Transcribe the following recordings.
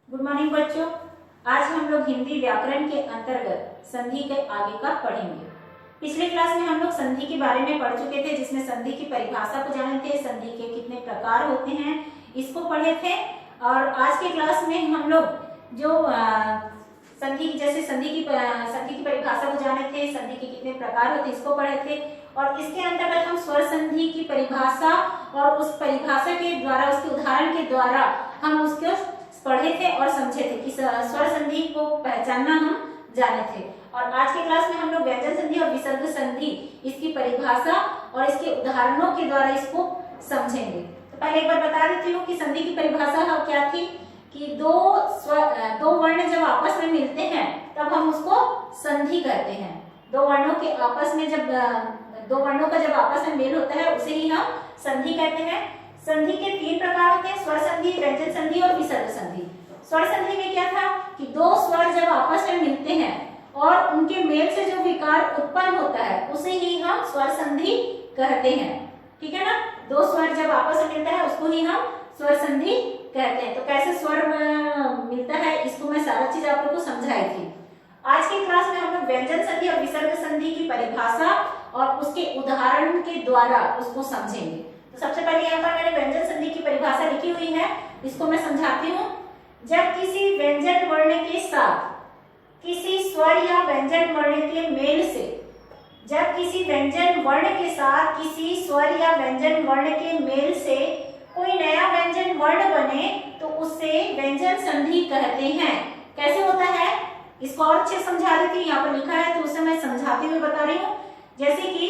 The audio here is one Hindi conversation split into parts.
गुड मॉर्निंग बच्चों। आज हम लोग हिंदी व्याकरण के अंतर्गत संधि के आगे का पढ़ेंगे। पिछले क्लास में हम लोग संधि के बारे में पढ़ चुके थे, जिसमें संधि की परिभाषा को जाने थे, संधि के कितने प्रकार होते हैं इसको पढ़े थे। और आज के क्लास में हम लोग जो संधि की परिभाषा को जाने थे, संधि के कितने प्रकार होते इसको पढ़े थे। और इसके अंतर्गत हम स्वर संधि की परिभाषा और उस परिभाषा के द्वारा, उसके उदाहरण के द्वारा हम उसको पढ़े थे और समझे थे कि स्वर संधि को पहचानना हम जाने थे। और आज के क्लास में हम लोग व्यंजन संधि और विसर्ग संधि, इसकी परिभाषा और इसके उदाहरणों के द्वारा इसको समझेंगे। तो पहले एक बार बता देती हूँ कि संधि की परिभाषा क्या थी कि दो वर्ण जब आपस में मिलते हैं तब हम उसको संधि कहते हैं। दो वर्णों के आपस में दो वर्णों का जब आपस में मेल होता है उसे ही हम संधि कहते हैं। संधि के तीन प्रकार होते हैं, स्वर संधि, व्यंजन संधि और विसर्ग संधि। स्वर संधि में क्या था कि दो स्वर जब आपस में मिलते हैं और उनके मेल से जो विकार उत्पन्न होता है उसे ही हम स्वर संधि कहते हैं। ठीक है ना, दो स्वर जब आपस में मिलता है उसको ही हम स्वर संधि कहते हैं। तो कैसे स्वर मिलता है इसको मैं सारा चीज आप लोग को समझाई थी। आज की क्लास में हम लोग व्यंजन संधि और विसर्ग संधि की परिभाषा और उसके उदाहरण के द्वारा उसको समझेंगे। तो सबसे पहले यहाँ पर मैंने व्यंजन संधि की परिभाषा लिखी हुई है, इसको मैं समझाती हूँ। जब किसी व्यंजन वर्ण के साथ किसी स्वर या व्यंजन वर्ण के मेल से, जब किसी व्यंजन वर्ण के साथ किसी स्वर या व्यंजन वर्ण के मेल से कोई नया व्यंजन वर्ण बने तो उससे व्यंजन संधि कहते हैं। कैसे होता है इसको और अच्छे समझा देती हूँ। यहाँ पर लिखा है तो उसे मैं समझाते हुए बता रही हूँ। जैसे कि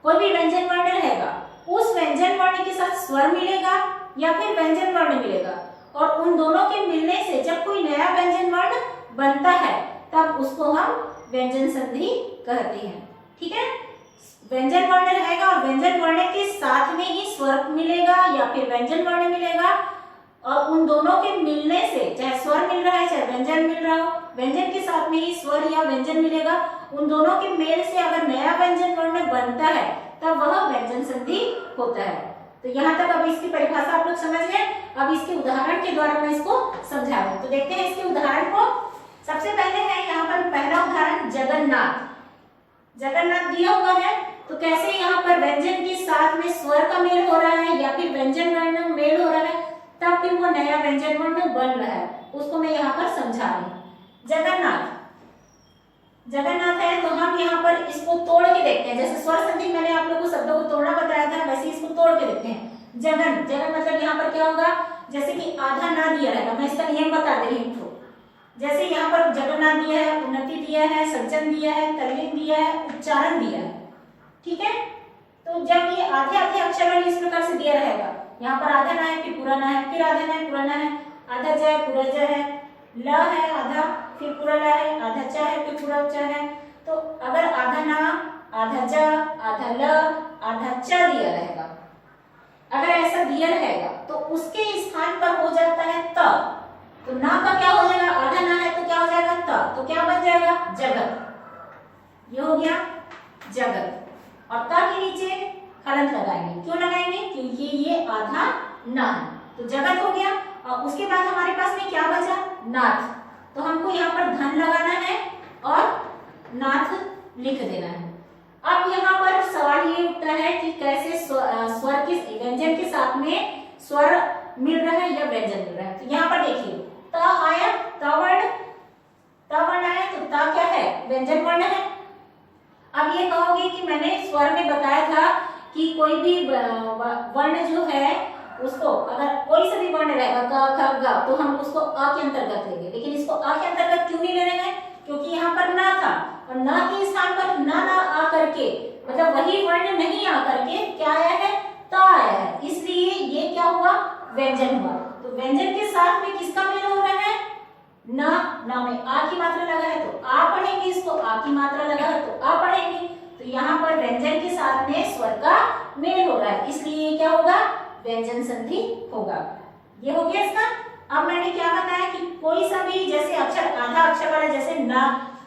कोई भी व्यंजन वर्ण रहेगा, उस व्यंजन वर्ण के साथ स्वर मिलेगा या फिर व्यंजन वर्ण मिलेगा, और उन दोनों के मिलने से जब कोई नया व्यंजन वर्ण बनता है तब उसको हम व्यंजन संधि कहते हैं। ठीक है, व्यंजन वर्ण रहेगा और व्यंजन वर्ण के साथ में ही स्वर मिलेगा या फिर व्यंजन वर्ण मिलेगा, और उन दोनों के मिलने से, चाहे स्वर मिल रहा है चाहे व्यंजन मिल रहा हो, व्यंजन के साथ में ही स्वर या व्यंजन मिलेगा, उन दोनों के मेल से अगर नया व्यंजन वर्ण बनता है तब वह व्यंजन संधि होता है। तो यहाँ तक अब इसकी परिभाषा आप लोग समझ गए। अब इसके उदाहरण के द्वारा मैं इसको समझा दूं। तो देखते हैं इसके उदाहरण को। सबसे पहले है यहाँ पर पहला उदाहरण जगन्नाथ। जगन्नाथ दिया हुआ है, तो कैसे यहाँ पर व्यंजन के साथ में स्वर का मेल हो रहा है या फिर व्यंजन वर्ण मेल हो रहा है, तब फिर वो नया व्यंजन वर्ण बन रहा है, उसको मैं यहाँ पर समझा रही हूँ। जगन्नाथ है तो हम यहाँ पर इसको तोड़ के देखते हैं। जैसे स्वर संधि मैंने आप लोगों को शब्दों को तोड़ना बताया था, वैसे इसको तोड़ के देखते हैं। जगन मतलब यहाँ पर क्या होगा, जैसे कि आधा ना दिया रहेगा, मैं इसका नियम बता दे रही हूँ। जैसे यहाँ पर जगन्नाथ दिया है, उन्नति दिया है, सज्जन दिया है, तल्लीन दिया है, उच्चारण दिया है। ठीक है, तो जब ये आधे आधे अक्षर इस प्रकार से दिया रहेगा, यहाँ पर आधा ना है फिर पूरा ना है, फिर आधा ना है पूरा ना है, आधा ज है पूरा ज है, ल है आधा फिर पूरा ला है, आधा च है फिर पूरा च है। तो अगर आधा ना, आधा ज, आधा ल, आधा च दिया रहेगा, अगर ऐसा दिया रहेगा तो उसके स्थान पर हो जाता है त। तो ना का क्या हो जाएगा, आधा ना है तो क्या हो जाएगा त, तो क्या बन जाएगा जगत। ये हो गया जगत। और त के नीचे हलंत लगाएंगे। क्यों लगाएंगे, क्योंकि ये आधा ना है, तो जगत हो गया। और उसके बाद हमारे पास में क्या बचा, नाथ। तो हमको यहाँ पर धन लगाना है और नाथ लिख देना है। अब यहाँ पर सवाल ये उठता है कि कैसे स्वर के व्यंजन के साथ में स्वर मिल रहा है या व्यंजन मिल रहा है। तो यहाँ पर देखिए त आया, त वर्ण आया, तो त क्या है, व्यंजन वर्ण है। अब ये कहोगे कि मैंने स्वर में बताया था कि कोई भी वर्ण जो है उसको, अगर कोई सा भी वर्ण रहेगा क ख ग, तो हम उसको अ के अंतर्गत लेंगे। लेकिन इसको अ के अंतर्गत क्यों नहीं ले रहे हैं, क्योंकि यहाँ पर ना था और ना के स्थान पर ना आ करके, मतलब वही वर्ण नहीं आ करके क्या आया है, त आया है, इसलिए ये क्या हुआ, व्यंजन हुआ। तो व्यंजन के साथ में किसका मेल हो रहा है, ना में आ की मात्रा लगा है तो आ पढ़ेंगे, इसको आ की मात्रा लगा है तो आ पढ़ेंगे। तो यहाँ पर व्यंजन के साथ में स्वर का मेल हो रहा है, इसलिए क्या होगा, व्यंजन संधि होगा। ये हो गया इसका। अब मैंने क्या बताया कि कोई सा भी जैसे अक्षर आधा अक्षर वाला, जैसे ना,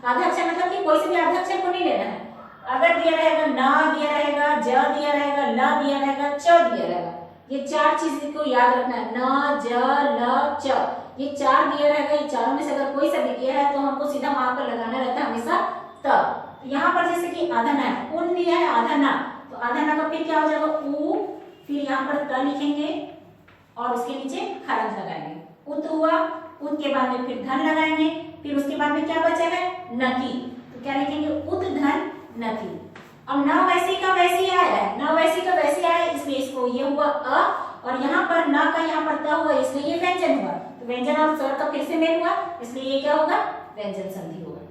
आधा अक्षर मतलब कि कोई से भी आधा अक्षर को नहीं लेना है। अगर दिया रहेगा ना दिया रहेगा, ज दिया रहेगा, ल दिया रहेगा, च दिया रहेगा, ये चार चीज को याद रखना है, न ज ल च। ये 4 दिया रहेगा, ये चारों में से अगर कोई सा भी दिया है तो हमको सीधा वहां पर लगाना रहता है हमेशा त। यहाँ पर जैसे कि आधा ना है, उन दिया है आधा ना, तो आधा ना का फिर क्या हो जाएगा उ, फिर यहाँ पर त लिखेंगे और उसके नीचे हलंत लगाएंगे। उत हुआ, उत के बाद में फिर धन लगाएंगे, फिर उसके बाद में क्या बचा है नति, तो क्या लिखेंगे उत धन नति। अब न वैसी का वैसी आया है, न वैसी का वैसी आया है, इसलिए इसको ये हुआ अ, और यहाँ पर न का यहाँ पर त हुआ, इसलिए ये व्यंजन हुआ। तो व्यंजन और स्वर का फिर से मेल हुआ, इसलिए ये क्या होगा व्यंजन संधि होगा।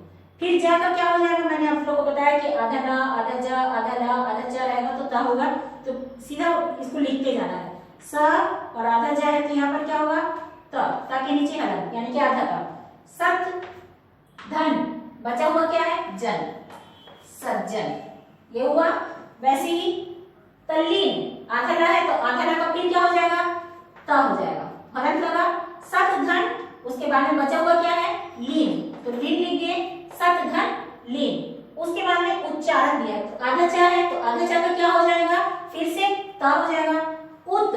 फिर जा का क्या हो जाएगा, मैंने आप लोगों को बताया कि आधा न आधा ज आधा ल आधा च रहेगा तो त होगा, तो सीधा इसको लिखते जाना है। स और आधा ज है तो यहाँ पर क्या होगा त के नीचे हलन यानी कि आधा का। सत धन बचा हुआ क्या है जन, सज्जन, ये हुआ। वैसे ही तल्लीन आधा ला है तो आधा ला का फिर क्या हो जाएगा त हो जाएगा, हलंत लगा। सत धन उसके बाद में बचा हुआ क्या है लीन, तो लीन लिख दिए सत धन लीन। उसके बाद में उच्चारण दिया है तो आधा चा है तो आधा चा का क्या हो जाएगा फिर से त हो जाएगा। उत,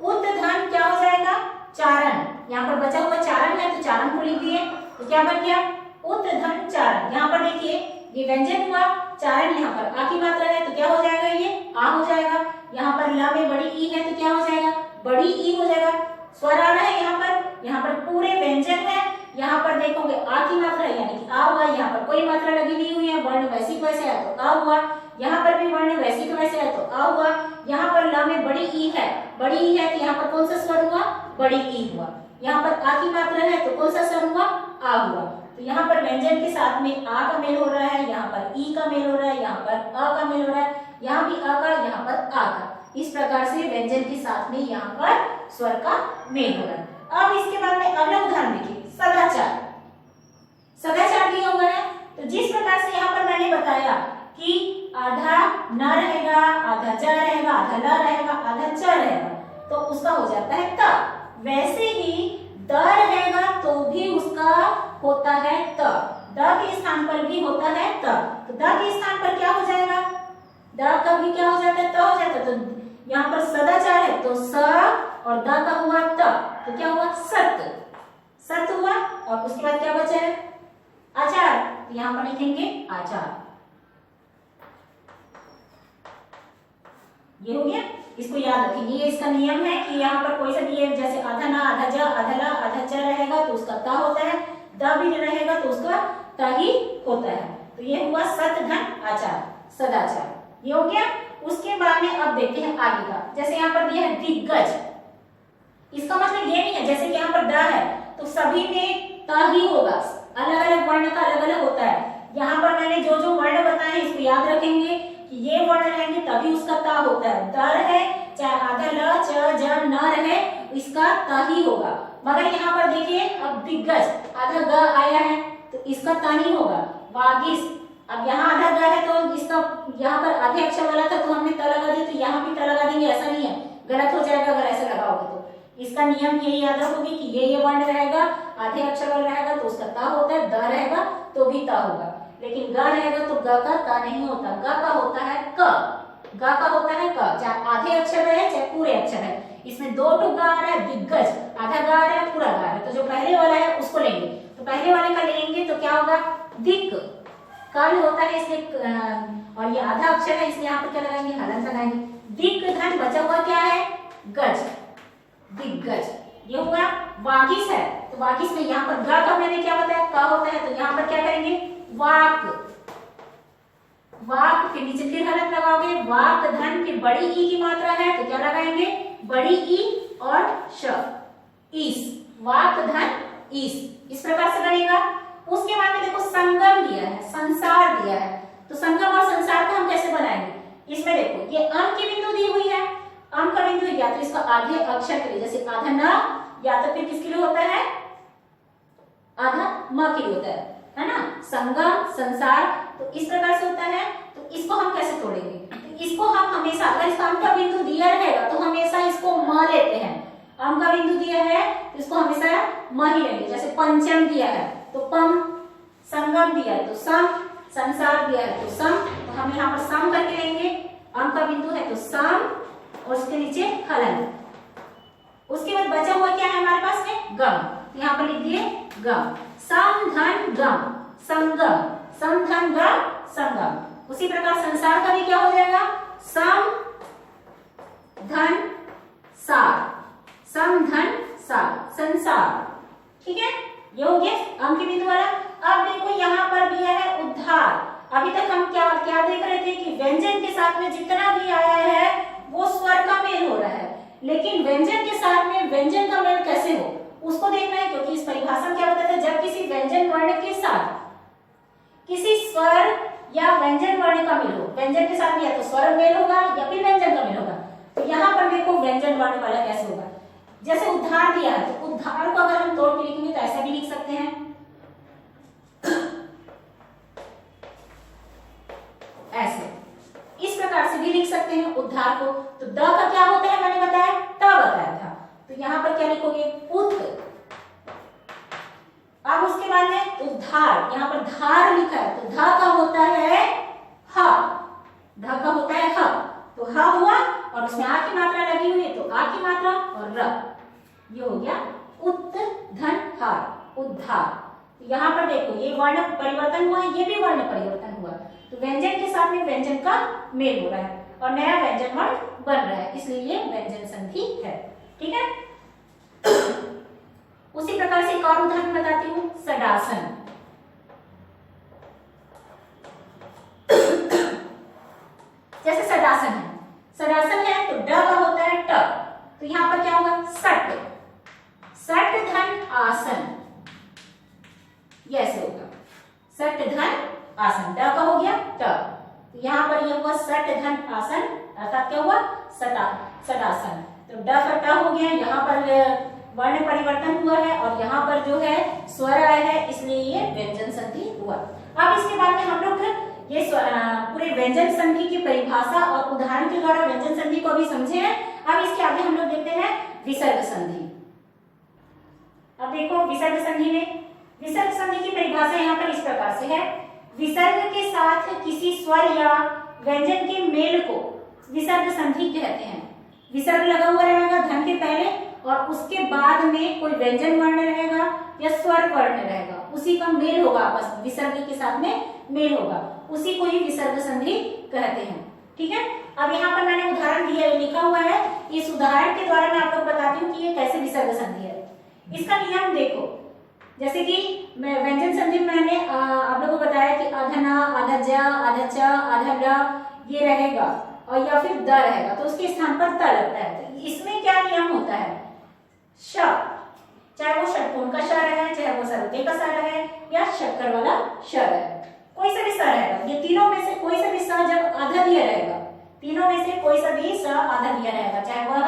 उत धन क्या हो जाएगा चारण, यहाँ पर बचा हुआ चारण है तो चारण को लिख दिए, तो क्या बन गया उत धन चारण। यहाँ पर देखिए ये व्यंजन हुआ, चारण यहाँ पर आ की मात्रा है तो क्या हो जाएगा ये आ हो जाएगा। यहाँ पर ला में बड़ी ई है तो क्या हो जाएगा बड़ी ई हो जाएगा। स्वर आ रहा है यहाँ पर पूरे व्यंजन है। यहाँ पर देखोगे आ की मात्रा यानी कि आ हुआ, यहाँ पर कोई मात्रा लगी नहीं हुई है, वर्ण वैसी को वैसे है तो आ हुआ। यहाँ पर भी वर्ण वैसी को वैसे है तो आ हुआ। यहाँ पर ला में बड़ी ई है, बड़ी ई है तो यहाँ पर कौन सा स्वर हुआ बड़ी ई हुआ। यहाँ पर आ की मात्रा है तो कौन सा स्वर हुआ आ हुआ। तो यहाँ पर व्यंजन के साथ में आ का मेल हो रहा है, यहाँ पर ई का मेल हो रहा है, यहाँ पर अ का मेल हो रहा है, यहाँ भी अ का, यहाँ पर आ का। इस प्रकार से व्यंजन के साथ में यहाँ पर स्वर का मेल हो रहा है। अब इसके बाद में अगला उदाहरण देखिए सदाचार। सदाचार दिया हुआ है तो जिस प्रकार से यहाँ पर मैंने बताया कि आधा न रहेगा, आधा ज रहेगा, आधा ल रहेगा, आधा च रहेगा तो उसका हो जाता है त। वैसे ही द रहेगा तो भी उसका होता है त, द के स्थान पर भी होता है त। तो द के स्थान पर क्या हो जाएगा द का भी क्या हो जाता है त हो जाता है। तो यहाँ पर सदाचार है तो स और द का हुआ त, तो क्या हुआ सत, सत हुआ। और उसके बाद क्या बचा है आचार, तो यहाँ पर लिखेंगे आचार, ये हो गया। इसको याद रखेंगे, ये इसका नियम है कि यहाँ पर कोई सा दिए जैसे आधा ना आधा ज आधा ला आधा च रहेगा तो उसका ता होता है, द भी रहेगा तो उसका ता ही होता है। तो ये हुआ सत धन आचार, सदाचार, ये हो गया। उसके बाद में अब देखते हैं आगे का, जैसे यहाँ पर दिया है दिग्गज। इसका मतलब ये नहीं है जैसे कि यहाँ पर द है तो सभी में त ही होगा, अलग अलग वर्ण का अलग अलग होता है। यहाँ पर मैंने जो जो वर्ण बताए हैं इसको याद रखेंगे कि ये वर्ण रहेंगे तभी उसका ता होता है। दर है चाहे आधा ल च ज न रहे इसका ता ही होगा। मगर यहाँ पर देखिए अब दिग्गज आधा ग आया है तो इसका ता नहीं होगा। वागिस अब यहाँ आधा ग है तो इसका यहाँ पर आधे अक्षर वाला था तो हमने त लगा दिया तो यहाँ भी त लगा देंगे, ऐसा नहीं है, गलत हो जाएगा अगर ऐसे लगाओगे तो। इसका नियम यही याद रखोगे कि ये वर्ण रहेगा आधे अक्षर वाला रहेगा तो उसका ता होता है, द रहेगा तो भी ता होगा। लेकिन ग रहेगा तो ग का ता नहीं होता, ग का होता है क, ग का होता है क, चाहे आधे अक्षर है चाहे पूरे अक्षर है। इसमें दो टुक ग आ रहा है, दिग्गज आधा ग आ रहा है पूरा ग आ रहा है, तो जो पहले वाला है उसको लेंगे। तो पहले वाले का लेंगे तो क्या होगा दिक, काल होता है इसलिए और ये आधा अक्षर है इसलिए यहाँ पर क्या लगाएंगे हलंत लगाएंगे। दिक धन बचा हुआ क्या है गज, दिग्गज, ये हुआ। वागिस है तो वागिस में यहाँ पर ग का मैंने क्या बताया का होता है तो यहाँ पर क्या करेंगे वाक, वाक के नीचे फिर हलंत लगाओगे। वाक धन की बड़ी ई की मात्रा है तो क्या लगाएंगे बड़ी ई और श, ईस, वाक धन ईस, इस प्रकार से बनेगा। उसके बाद में देखो संगम दिया है, संसार दिया है, तो संगम और संसार को हम कैसे बनाएंगे। इसमें देखो ये अम की बिंदु दी हुई है, अम का बिंदु या तो इसका आधे अक्षर के लिए जैसे आधा न, या तो फिर किसके लिए होता है आधा म के लिए होता है ना, संगम संसार। तो इस प्रकार से होता है तो इसको हम कैसे तोड़ेंगे, तो इसको हम हमेशा अगर इसका अम का बिंदु दिया रहेगा तो हमेशा इसको म लेते हैं। अम का बिंदु दिया है तो इसको हमेशा म ही लेंगे। जैसे पंचम दिया है तो पम, संगम दिया है तो सम, संसार दिया है तो सम, तो हम यहाँ पर सम करके लेंगे। अम का बिंदु है तो सम और उसके नीचे हलन। उसके बाद बचा हुआ क्या है हमारे पास में, गम। यहाँ पर लिख दिए गम। सम धन गम, संगम। सम धन गम संगम। उसी प्रकार संसार का भी क्या हो जाएगा, सम धन सार, सम धन सार, संसार। ठीक है, ये हो गया अंक के बिंदु वाला। अब देखो यहाँ पर दिया है उद्धार। अभी तक हम क्या क्या देख रहे थे कि व्यंजन के साथ में जितना भी आया है वो स्वर का मेल हो रहा है, लेकिन व्यंजन के साथ में व्यंजन का मेल कैसे हो उसको देखना है, क्योंकि इस परिभाषा में क्या बताता है, जब किसी व्यंजन वर्ण के साथ किसी स्वर या व्यंजन वर्ण का मेल हो, व्यंजन के साथ या तो स्वर मेल होगा या फिर व्यंजन का मेल होगा। तो यहाँ पर देखो व्यंजन वर्ण वाला कैसे होगा, जैसे उद्धार दिया है तो उद्धार को अगर हम तोड़ के लिखेंगे तो ऐसा भी लिख सकते हैं, ऐसे इस प्रकार से भी लिख सकते हैं उद्धार को। तो द का क्या होता है मैंने बताया, ट बताया था, तो यहाँ पर क्या लिखोगे, उत। अब उसके बाद में उद्धार, यहाँ पर धार लिखा है तो ध का होता है ह, ध का होता है ह, तो ह हुआ और उसमें आ की मात्रा लगी हुई है तो आ की मात्रा और र, ये हो गया उत धन हार, उद्धार। यहाँ पर देखो ये वर्ण परिवर्तन हुआ है, ये भी वर्ण परिवर्तन हुआ, तो व्यंजन के साथ में व्यंजन का मेल हो रहा है और नया व्यंजन वर्ण बन रहा है, इसलिए ये व्यंजन संधि है। ठीक है, उसी प्रकार से एक और उदाहरण बताती हूँ, सडासन। जैसे सडासन है, सडासन है तो ड का होता है ट, तो यहाँ पर क्या होगा, सट, सट धन आसन, ये ऐसे होगा, सट धन आसन, ड का हो गया ट, तो यहाँ पर ये हुआ सट धन आसन, अर्थात क्या हुआ, सटासन। तो ड का ट हो गया, यहाँ पर वर्ण परिवर्तन हुआ है और यहाँ पर जो है स्वर आया है, इसलिए ये व्यंजन संधि हुआ। अब इसके बाद में हम लोग ये पूरे व्यंजन संधि की परिभाषा और उदाहरण के द्वारा व्यंजन संधि को भी समझे हैं। अब इसके आगे हम लोग देखते हैं विसर्ग संधि। अब देखो विसर्ग संधि में, विसर्ग संधि की परिभाषा यहाँ पर इस प्रकार से है, विसर्ग के साथ किसी स्वर या व्यंजन के मेल को विसर्ग संधि कहते हैं। विसर्ग लगा हुआ रहेगा धन के पहले और उसके बाद में कोई व्यंजन वर्ण रहेगा या स्वर वर्ण रहेगा, उसी का मेल होगा, आपस विसर्ग के साथ में मेल होगा, उसी को ही विसर्ग संधि कहते हैं। ठीक है, अब यहाँ पर मैंने उदाहरण दिया लिखा हुआ है, इस उदाहरण के द्वारा मैं आप लोग बताती हूँ कि ये कैसे विसर्ग संधि है। इसका नियम देखो, जैसे कि व्यंजन संधि में मैंने आप लोगों को बताया कि अधना, अधज, अधच, अधड ये रहेगा और या फिर द रहेगा, तो उसके स्थान पर त लगता है। तो इसमें क्या नियम होता है, श, चाहे वो षटकोण का श है, चाहे वो सरते का स है या शक्कर वाला श है, कोई सा भी स रहेगा, ये तीनों में से कोई सा भी स जब आधा दिया रहेगा, तीनों में से कोई सा भी स आधा दिया रहेगा, चाहे वह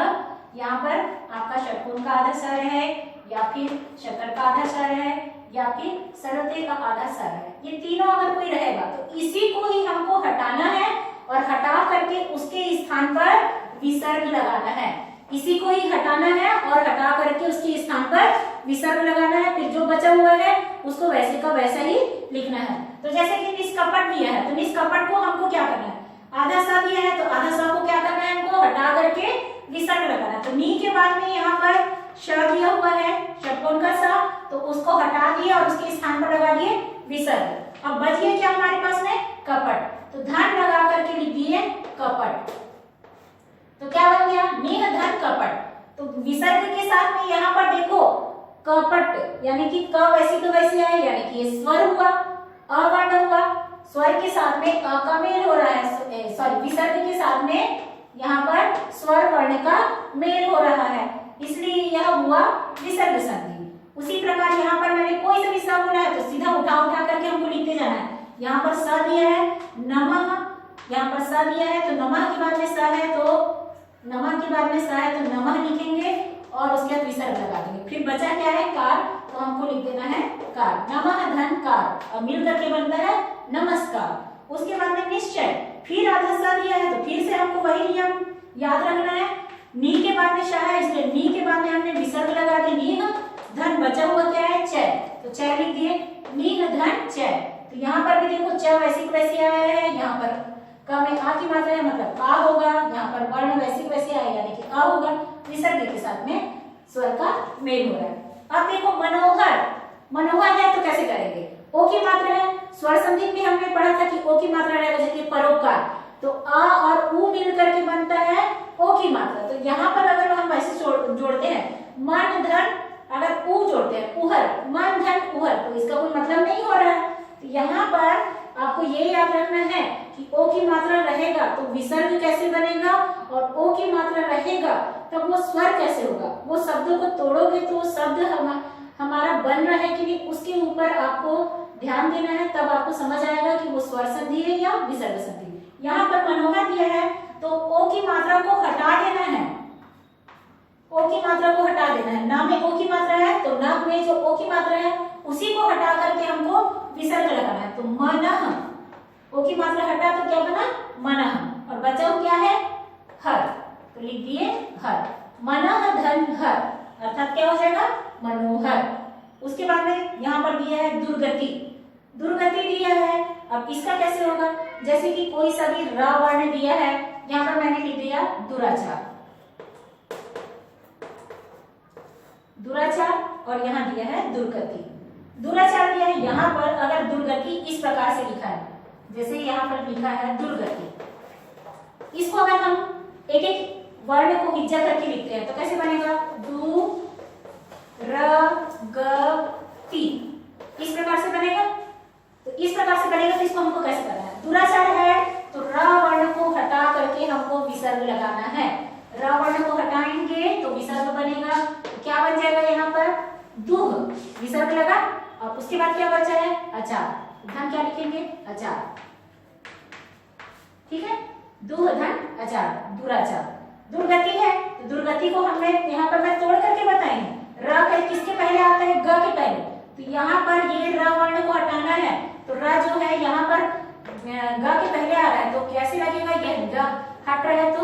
यहाँ पर आपका षटकोण का आधा स है या फिर शक्कर का आधा स है या फिर सरते का आधा स है, ये तीनों अगर कोई रहेगा तो इसी को ही हमको हटाना है और हटा करके उसके स्थान पर विसर्ग लगाना है, इसी को ही हटाना है और हटा करके उसके स्थान पर विसर्ग लगाना है। फिर जो बचा हुआ है उसको वैसे का वैसा ही लिखना है। तो जैसे कि निष्कपट दिया है तो निष्कपट को हमको क्या करना है, आधा सा दिया है तो आधा सा को क्या करना है, हमको हटा करके विसर्ग लगाना है। तो नी के बाद में यहाँ पर श दिया हुआ है, षटकोण का सा, तो उसको हटा दिया और उसके स्थान पर लगा दिए विसर्ग। अब बच गया क्या हमारे पास में, कपट, तो धन लगा करके लिख दिए कपट, तो क्या बन गया, नील धन कपट। तो विसर्ग के साथ में यहाँ पर देखो कपट, यानी कि क वैसी तो वैसी आए, यानी कि ये स्वर हुआ, अवर्ण हुआ, स्वर के साथ में अ का मेल हो रहा है, सॉरी विसर्ग के साथ में यहाँ पर स्वर वर्ण का मेल हो रहा है, इसलिए यह हुआ विसर्ग संधि। उसी प्रकार यहाँ पर मैंने कोई सा भी स बोला है तो सीधा उठा उठा करके हमको लिखते जाना है। यहाँ पर स दिया है, नमः, यहाँ पर स दिया है तो नमः के बाद में स है तो नमः के बाद में स है तो नमः लिखेंगे और उसके बाद विसर्ग लगा देंगे। फिर बचा क्या है, कार, तो हमको लिख देना है कार, नमः धन कार, और मिल करके बनता है नमस्कार। उसके बाद में निश्चय, फिर आधा सा दिया है तो फिर से हमको वही नियम याद रखना है, नी के बाद में श है इसलिए नी के बाद में हमने विसर्ग लगा दिया, नीह धन, बचा हुआ क्या है चय, तो चय लिख दिए, नीह धन चय। तो यहाँ पर भी देखो च वैसी वैसी आया है, यहाँ पर का में आ की मात्रा है मतलब आ होगा, यहाँ पर वर्ण वैसी वैसी आया यानी कि आ होगा, विसर्ग के साथ में स्वर का मेल हो रहा है। अब देखो मनोहर, मनोहर है तो कैसे करेंगे, ओ की मात्रा है, स्वर संधि में हमने पढ़ा था कि ओ की मात्रा रहेगा, जैसे परोपकार, तो आ और उ मिल करके बनता है ओ की मात्रा। तो यहाँ पर अगर हम ऐसे जोड़ते हैं मन धन, अगर उ जोड़ते हैं उहर, मन धन उहर, तो इसका कोई मतलब नहीं हो रहा है। तो यहाँ पर आपको ये याद रखना है कि ओ की मात्रा रहेगा तो विसर्ग कैसे बनेगा, और ओ की मात्रा रहेगा तब वो स्वर कैसे होगा। वो शब्दों को तोड़ोगे तो शब्द हमारा बन रहा है कि नहीं, उसके ऊपर आपको ध्यान देना है, तब आपको समझ आएगा कि वो स्वर संधि है या विसर्ग संधि। यहाँ पर मनोहर दिया है तो ओ की मात्रा को हटा देना है, ओ की मात्रा को हटा देना है। ना में ओ की मात्रा है तो ना में जो ओ की मात्रा है उसी को हटा करके हमको विसर्ग लगाना है। तो मनः, ओ की मात्रा हटा तो क्या बना मनः, और बचा क्या है हर, तो लिख दिए हर, मनः धन हर, अर्थात क्या हो जाएगा मनोहर। उसके बाद में यहाँ पर दिया है दुर्गति, दुर्गति दिया है। अब इसका कैसे होगा, जैसे कि कोई सा भी र वर्ण दिया है, यहाँ पर मैंने लिख दिया दुराचार, दुराचार, और यहाँ दिया है दुर्गति। दुराचार दिया है, यहाँ पर अगर दुर्गति इस प्रकार से लिखा है, जैसे यहाँ पर लिखा है दुर्गति, इसको अगर हम एक एक वर्ण को हिज्जा करके लिखते हैं तो कैसे बनेगा, दु र ग ति, इस प्रकार से बनेगा। तो इस प्रकार से बनेगा, तो इसको हमको कैसे करना है, दुराचार है तो र वर्ण को हटा करके हमको विसर्ग लगाना है। र वर्ण को हटाएंगे तो विसर्ग बनेगा, तो क्या बन जाएगा यहाँ पर दुह, विसर्ग लगा, और उसके बाद क्या बचा है अचार, धन क्या लिखेंगे अचार, ठीक है, दुह धन अचार, दुराचार। दुर्गति है तो दुर्गति को हमने यहाँ पर मैं तोड़ करके बताई, र किसके पहले आता है ग के पहले, तो यहाँ पर ये र वर्ण को हटाना है, तो र जो है यहाँ पर ग के पहले आ रहा है, तो कैसे लगेगा, यह ग हट रहा है तो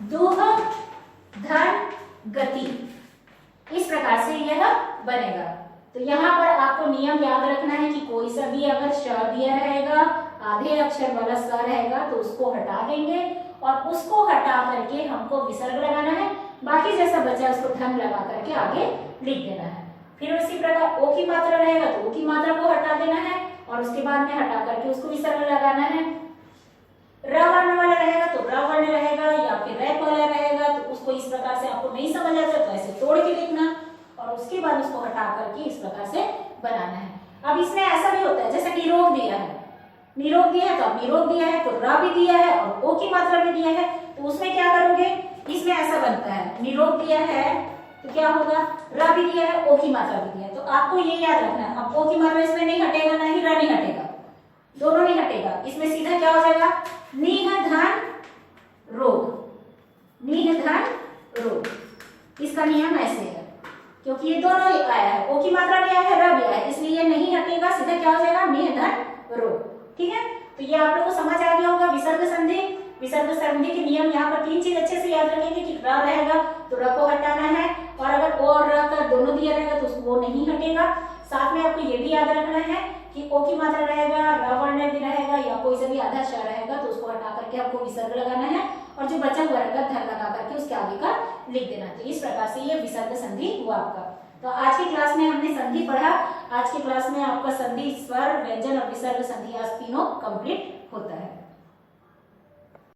दुह धन गति, इस प्रकार से यह बनेगा। तो यहाँ पर आपको नियम याद रखना है कि कोई सा भी अगर श दिया रहेगा, आधे अक्षर वाला स रहेगा तो उसको हटा देंगे, और उसको हटा करके हमको विसर्ग लगाना है, बाकी जैसा बचा उसको धन लगा करके आगे लिख देना है। फिर उसी प्रकार ओ की मात्रा रहेगा तो ओ की मात्रा को हटा देना है, और उसके बाद में हटा करके उसको विसर्ग लगाना है। र वर्ण वाला रहेगा तो र वर्ण रहेगा, या फिर रैप वाला रहेगा तो उसको इस प्रकार से आपको नहीं समझ आता तो ऐसे तोड़ के लिखना, और उसके बाद उसको हटा करके इस प्रकार से बनाना है। अब इसमें ऐसा भी होता है, जैसे निरोग दिया है, निरोग दिया है तो अब निरोग दिया है तो र भी दिया है और ओ की मात्रा भी दिया है, तो उसमें क्या करोगे, इसमें ऐसा बनता है, निरोग दिया है तो क्या होगा, र भी दिया है, ओ की मात्रा भी दिया है, तो आपको ये याद रखना है। अब ओ की मात्रा इसमें नहीं हटेगा, ना ही र नहीं हटेगा, दोनों नहीं हटेगा, इसमें सीधा क्या हो जाएगा नीह धन रोग, नीह धन रोग। इसका नियम ऐसे है, क्योंकि ये दोनों आया है, ओ की मात्रा भी आया है, र भी आया है, इसलिए ये नहीं हटेगा, सीधा क्या हो जाएगा नीह धन रोग, ठीक है। तो ये आप लोग को समझ आ गया होगा विसर्ग संधि। विसर्ग संधि के नियम यहाँ पर तीन चीज अच्छे से याद रखेंगे कि र रहेगा तो र को हटाना है, और अगर ओ और र का दोनों दिया रहेगा तो वो नहीं हटेगा। साथ में आपको ये भी याद रखना है कि ओ की मात्रा रहेगा, र वर्ण भी रहेगा, या कोई सा भी आधा श रहेगा तो उसको हटा करके आपको विसर्ग लगाना है, और जो बचा हुआ रहेगा धन लगा करके उसके आगे का लिख देना। तो इस प्रकार से ये विसर्ग संधि हुआ आपका। तो आज की क्लास में हमने संधि पढ़ा। आज की क्लास में आपका संधि, स्वर, व्यंजन और विसर्ग संधि आज तीनों कंप्लीट होता है।